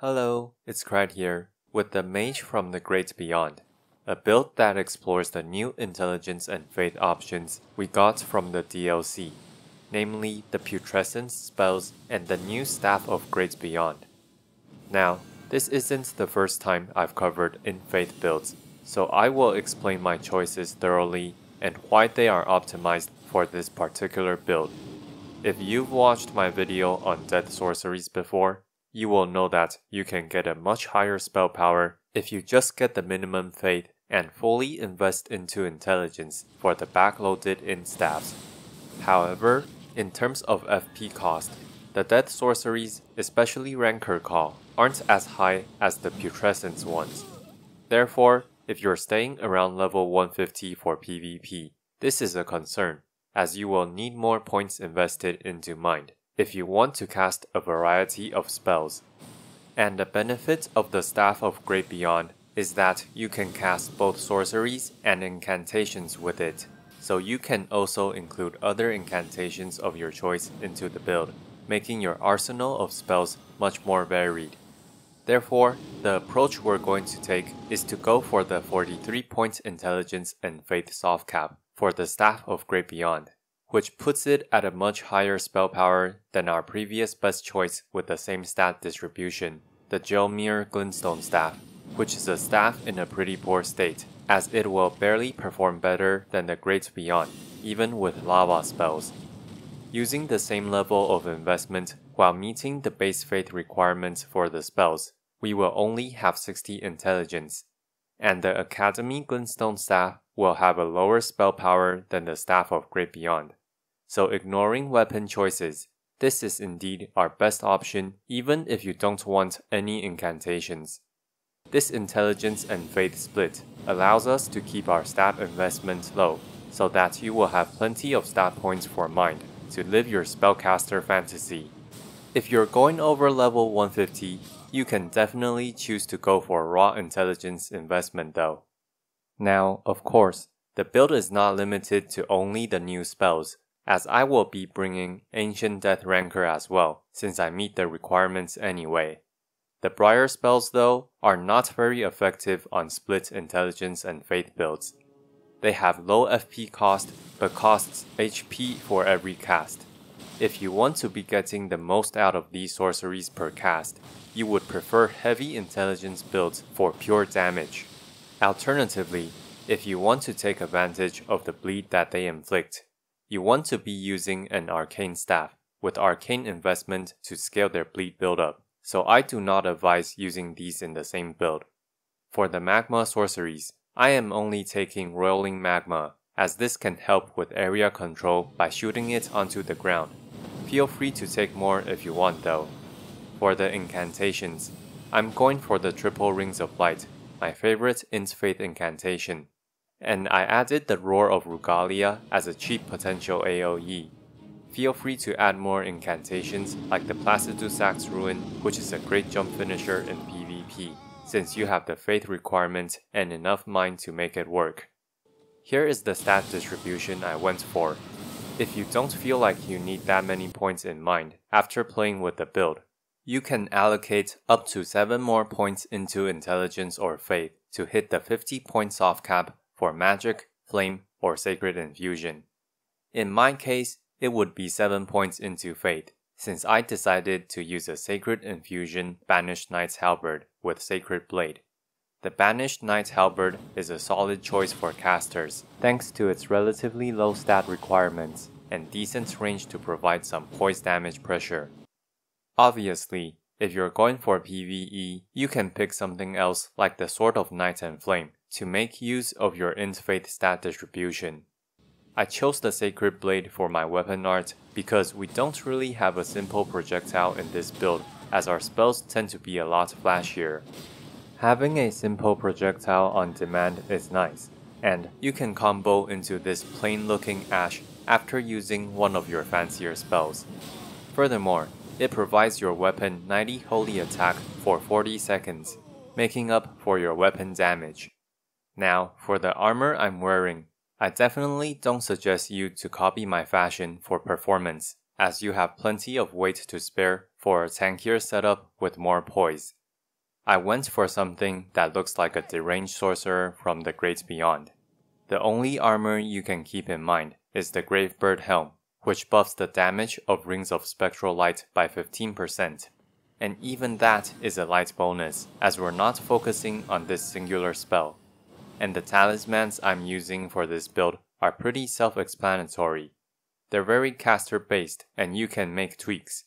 Hello, it's Cried here, with the Mage from the Great Beyond, a build that explores the new intelligence and faith options we got from the DLC, namely the putrescence spells and the new Staff of Great Beyond. Now, this isn't the first time I've covered in-faith builds, so I will explain my choices thoroughly and why they are optimized for this particular build. If you've watched my video on death sorceries before, you will know that you can get a much higher spell power if you just get the minimum faith and fully invest into intelligence for the backloaded in staffs. However, in terms of FP cost, the death sorceries, especially Rancor Call, aren't as high as the putrescence ones. Therefore, if you're staying around level 150 for PvP, this is a concern, as you will need more points invested into Mind if you want to cast a variety of spells. And the benefit of the Staff of Great Beyond is that you can cast both sorceries and incantations with it, so you can also include other incantations of your choice into the build, making your arsenal of spells much more varied. Therefore, the approach we're going to take is to go for the 43-point intelligence and faith soft cap for the Staff of Great Beyond, which puts it at a much higher spell power than our previous best choice with the same stat distribution, the Gelmir Glintstone Staff, which is a staff in a pretty poor state, as it will barely perform better than the Great Beyond, even with lava spells. Using the same level of investment while meeting the base faith requirements for the spells, we will only have 60 intelligence, and the Academy Glintstone Staff will have a lower spell power than the Staff of Great Beyond. So ignoring weapon choices, this is indeed our best option even if you don't want any incantations. This intelligence and faith split allows us to keep our stat investment low, so that you will have plenty of stat points for Mind to live your spellcaster fantasy. If you're going over level 150, you can definitely choose to go for raw intelligence investment though. Now, of course, the build is not limited to only the new spells, as I will be bringing Ancient Death Rancor as well, since I meet the requirements anyway. The Briar spells though are not very effective on split intelligence and faith builds. They have low FP cost, but costs HP for every cast. If you want to be getting the most out of these sorceries per cast, you would prefer heavy intelligence builds for pure damage. Alternatively, if you want to take advantage of the bleed that they inflict, you want to be using an arcane staff with arcane investment to scale their bleed buildup, so I do not advise using these in the same build. For the magma sorceries, I am only taking Roiling Magma, as this can help with area control by shooting it onto the ground. Feel free to take more if you want though. For the incantations, I'm going for the Triple Rings of Light, my favorite Int Faith incantation, and I added the Roar of Rugalia as a cheap potential AoE. Feel free to add more incantations like the Placidusax Ruin, which is a great jump finisher in PvP, since you have the faith requirement and enough mind to make it work. Here is the stat distribution I went for. If you don't feel like you need that many points in mind after playing with the build, you can allocate up to 7 more points into intelligence or faith to hit the 50-point soft cap for magic, flame, or sacred infusion. In my case, it would be 7 points into faith, since I decided to use a sacred infusion Banished Knight's Halberd with Sacred Blade. The Banished Knight's Halberd is a solid choice for casters, thanks to its relatively low stat requirements and decent range to provide some poise damage pressure. Obviously, if you're going for PvE, you can pick something else like the Sword of Night and Flame to make use of your Int Faith stat distribution. I chose the Sacred Blade for my weapon art because we don't really have a simple projectile in this build, as our spells tend to be a lot flashier. Having a simple projectile on demand is nice, and you can combo into this plain looking ash after using one of your fancier spells. Furthermore, it provides your weapon 90 holy attack for 40 seconds, making up for your weapon damage. Now, for the armor I'm wearing, I definitely don't suggest you to copy my fashion for performance, as you have plenty of weight to spare for a tankier setup with more poise. I went for something that looks like a deranged sorcerer from the Great Beyond. The only armor you can keep in mind is the Gravebird Helm, which buffs the damage of Rings of Spectral Light by 15%. And even that is a light bonus, as we're not focusing on this singular spell. And the talismans I'm using for this build are pretty self-explanatory. They're very caster-based, and you can make tweaks.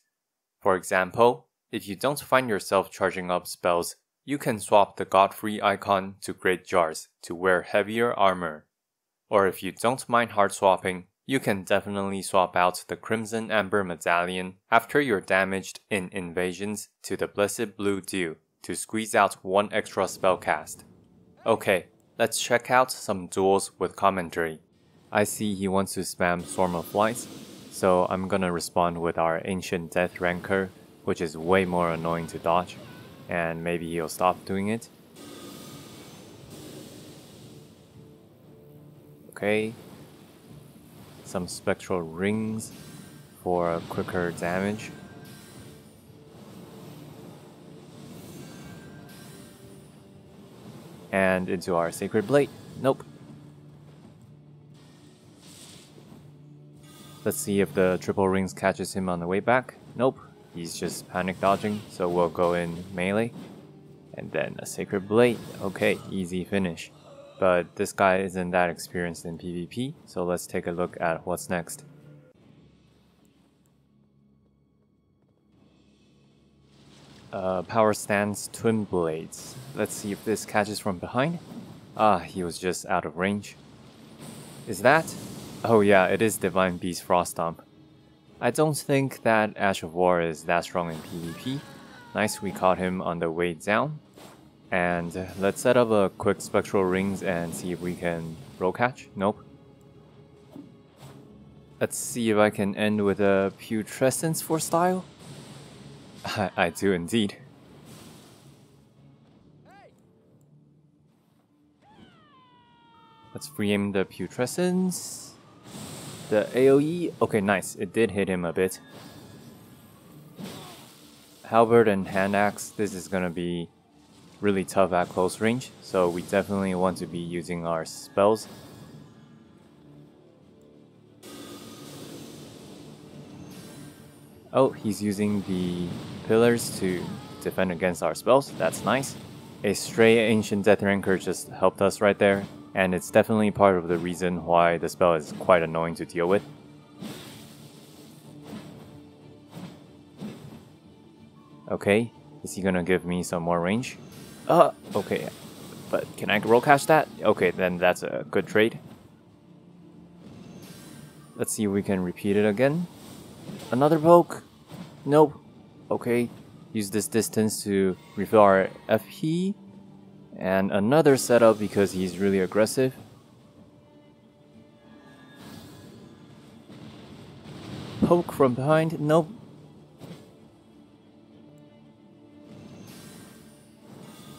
For example, if you don't find yourself charging up spells, you can swap the Godfrey icon to Great Jars to wear heavier armor. Or if you don't mind hard swapping, you can definitely swap out the Crimson Amber Medallion after you're damaged in invasions to the Blessed Blue Dew to squeeze out one extra spell cast. Okay, let's check out some duels with commentary. I see he wants to spam Storm of Lights, so I'm gonna respond with our Ancient Death Rancor, which is way more annoying to dodge, and maybe he'll stop doing it. Okay. Some Spectral Rings for a quicker damage. And into our Sacred Blade. Nope. Let's see if the Triple Rings catches him on the way back. Nope. He's just panic dodging, so we'll go in melee. And then a Sacred Blade. Okay, easy finish. But this guy isn't that experienced in PvP, so let's take a look at what's next. Power Stance Twin Blades. Let's see if this catches from behind. Ah, he was just out of range. Is that? Oh yeah, it is Divine Beast Frost Stomp. I don't think that Ash of War is that strong in PvP. Nice, we caught him on the way down. And let's set up a quick Spectral Rings and see if we can roll catch. Nope. Let's see if I can end with a Putrescence for style. I do indeed. Let's free aim the Putrescence. The AoE, okay, nice. It did hit him a bit. Halberd and Hand Axe, this is gonna be really tough at close range, so we definitely want to be using our spells. Oh, he's using the pillars to defend against our spells. That's nice. A stray Ancient Death Rancor just helped us right there, and it's definitely part of the reason why the spell is quite annoying to deal with. Okay, is he gonna give me some more range? Okay, but can I roll catch that? Okay, then that's a good trade. Let's see if we can repeat it again. Another poke? Nope. Okay, use this distance to refill our FP. And another setup because he's really aggressive. Poke from behind? Nope.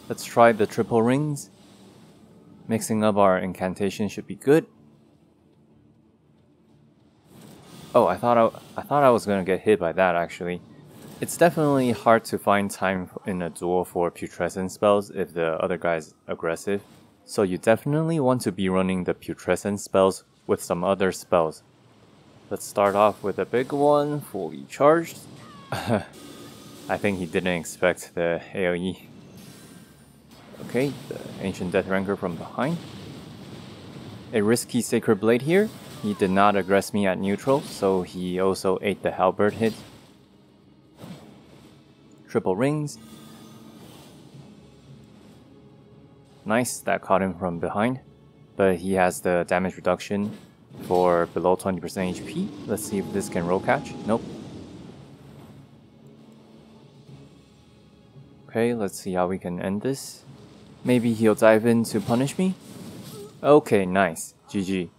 Let's try the Triple Rings. Mixing up our incantation should be good. Oh, I thought I was gonna get hit by that actually. It's definitely hard to find time in a duel for Putrescent spells if the other guy's aggressive. So you definitely want to be running the Putrescent spells with some other spells. Let's start off with a big one, fully charged. I think he didn't expect the AoE. Okay, the Ancient Death Rancor from behind. A risky Sacred Blade here. He did not aggress me at neutral, so he also ate the Halberd hit. Triple Rings. Nice, that caught him from behind. But he has the damage reduction for below 20% HP. Let's see if this can roll catch. Nope. Okay, let's see how we can end this. Maybe he'll dive in to punish me? Okay, nice. GG.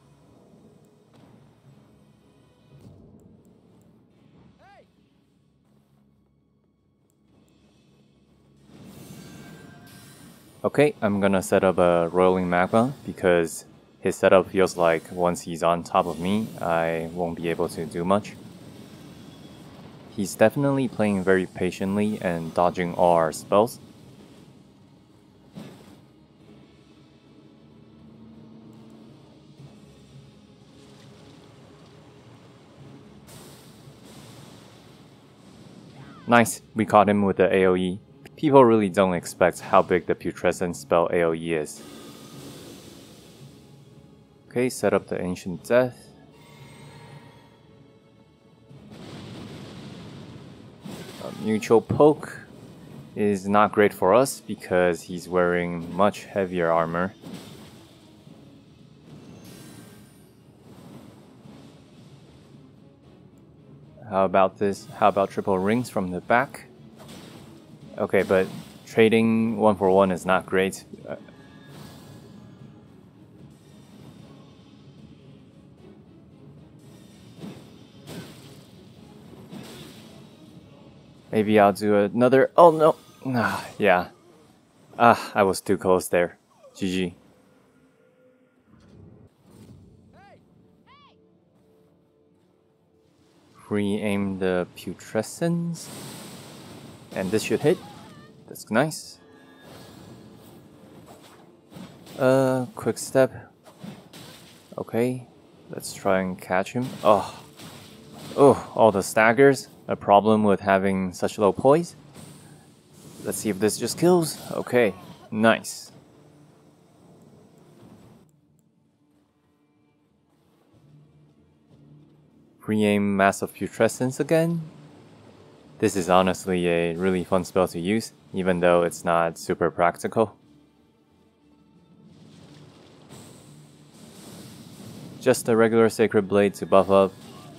Okay, I'm gonna set up a Roiling Magma because his setup feels like once he's on top of me, I won't be able to do much. He's definitely playing very patiently and dodging all our spells. Nice, we caught him with the AoE. People really don't expect how big the Putrescent spell AoE is. Okay, set up the Ancient Death. A mutual poke is not great for us because he's wearing much heavier armor. How about this? How about triple rings from the back? Okay, but trading 1-for-1 is not great. Maybe I'll do another. Oh no! Yeah. I was too close there. GG. Re-aim the Putrescents. And this should hit. That's nice. Quick step. Okay. Let's try and catch him. Oh, all the staggers. A problem with having such low poise. Let's see if this just kills. Okay, nice. Pre-aim Massive Putrescence again. This is honestly a really fun spell to use, even though it's not super practical. Just a regular Sacred Blade to buff up.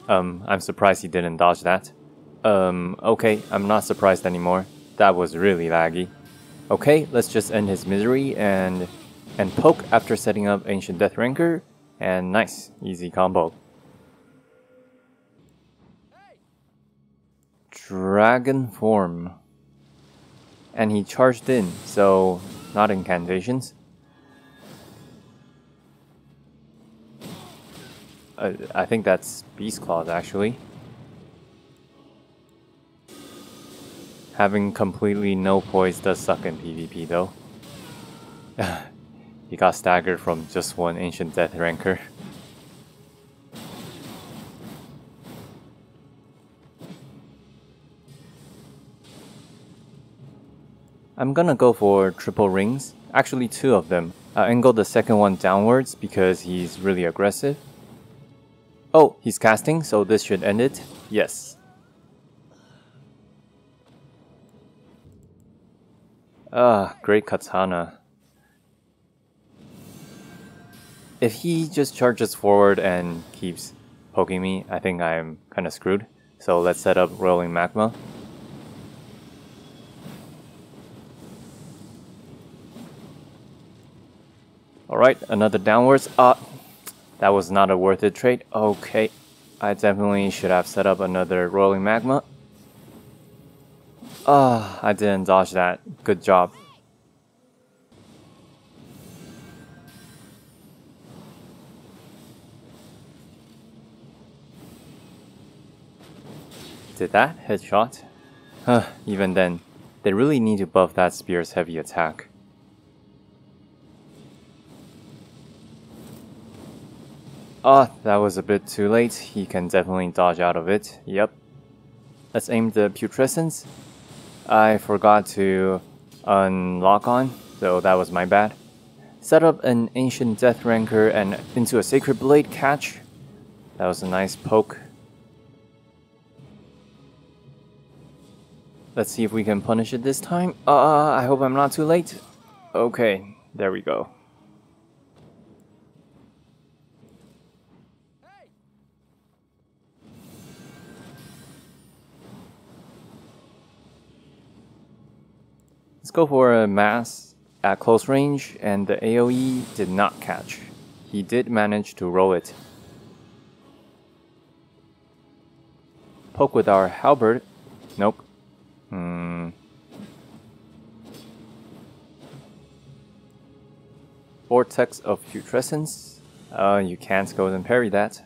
I'm surprised he didn't dodge that. Okay, I'm not surprised anymore. That was really laggy. Okay, let's just end his misery and poke after setting up Ancient Death Rancor, and nice, easy combo. Dragon form. And he charged in, so not incantations. I think that's Beast Claws actually. Having completely no poise does suck in PvP though. He got staggered from just one Ancient Death Rancor. I'm gonna go for triple rings, actually 2 of them. I'll angle the second one downwards because he's really aggressive. Oh, he's casting, so this should end it. Yes. Great katana. If he just charges forward and keeps poking me, I think I'm kinda screwed. So let's set up Rolling Magma. Alright, another downwards. That was not a worth it trade. Okay, I definitely should have set up another Rolling Magma. I didn't dodge that. Good job. Did that headshot? Even then, they really need to buff that spear's heavy attack. That was a bit too late. He can definitely dodge out of it. Yep. Let's aim the Putrescence. I forgot to unlock on, so that was my bad. Set up an Ancient Death Rancor and into a Sacred Blade catch. That was a nice poke. Let's see if we can punish it this time. I hope I'm not too late. Okay, there we go. Let's go for a mass at close range, and the AoE did not catch. He did manage to roll it. Poke with our halberd. Nope. Vortex of Putrescence. You can't go and parry that.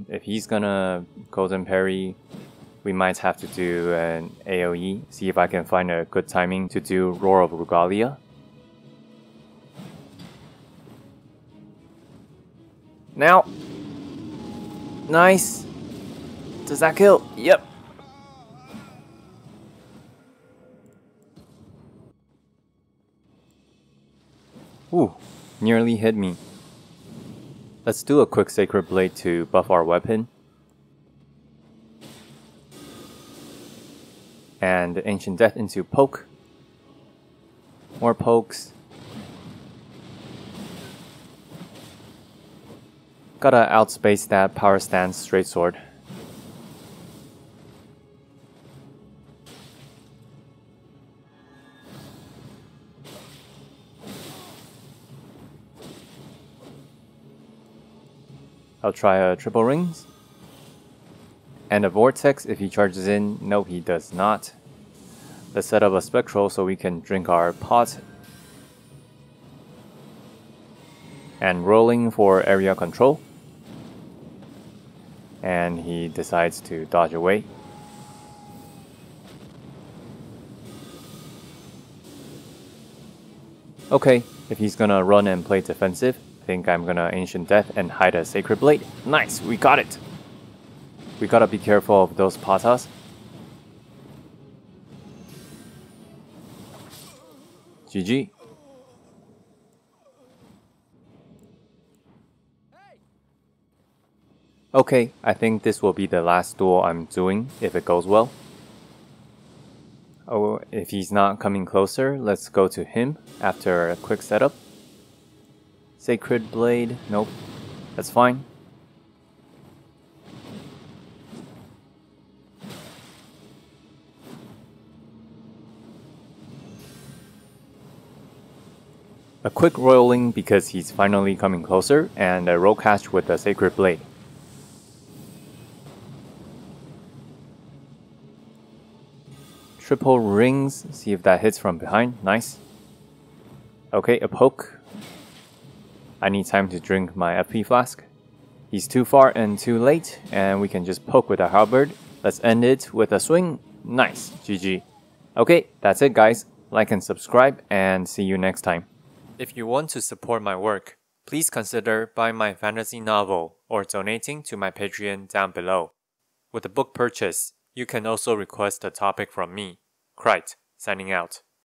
If he's gonna golden parry, we might have to do an AoE. See if I can find a good timing to do Roar of Regalia. Now! Nice! Does that kill? Yep! Ooh, nearly hit me. Let's do a quick Sacred Blade to buff our weapon. And Ancient Death into poke. More pokes. Gotta outspace that power stance straight sword. I'll try a triple rings. And a vortex if he charges in. No, he does not. Let's set up a spectral so we can drink our pot. And rolling for area control. And he decides to dodge away. Okay, if he's gonna run and play defensive, I think I'm gonna Ancient Death and hide a Sacred Blade. Nice, we got it! We gotta be careful of those patas. GG. Okay, I think this will be the last duel I'm doing if it goes well. Oh, if he's not coming closer, let's go to him after a quick setup. Sacred Blade, nope, that's fine. A quick rolling because he's finally coming closer, and a roll catch with the Sacred Blade. Triple rings, see if that hits from behind, nice. Okay, a poke. I need time to drink my FP flask. He's too far and too late, and we can just poke with a halberd. Let's end it with a swing, nice, GG. Okay, that's it guys, like and subscribe, and see you next time. If you want to support my work, please consider buying my fantasy novel or donating to my Patreon down below. With the book purchase, you can also request a topic from me. Krite, signing out.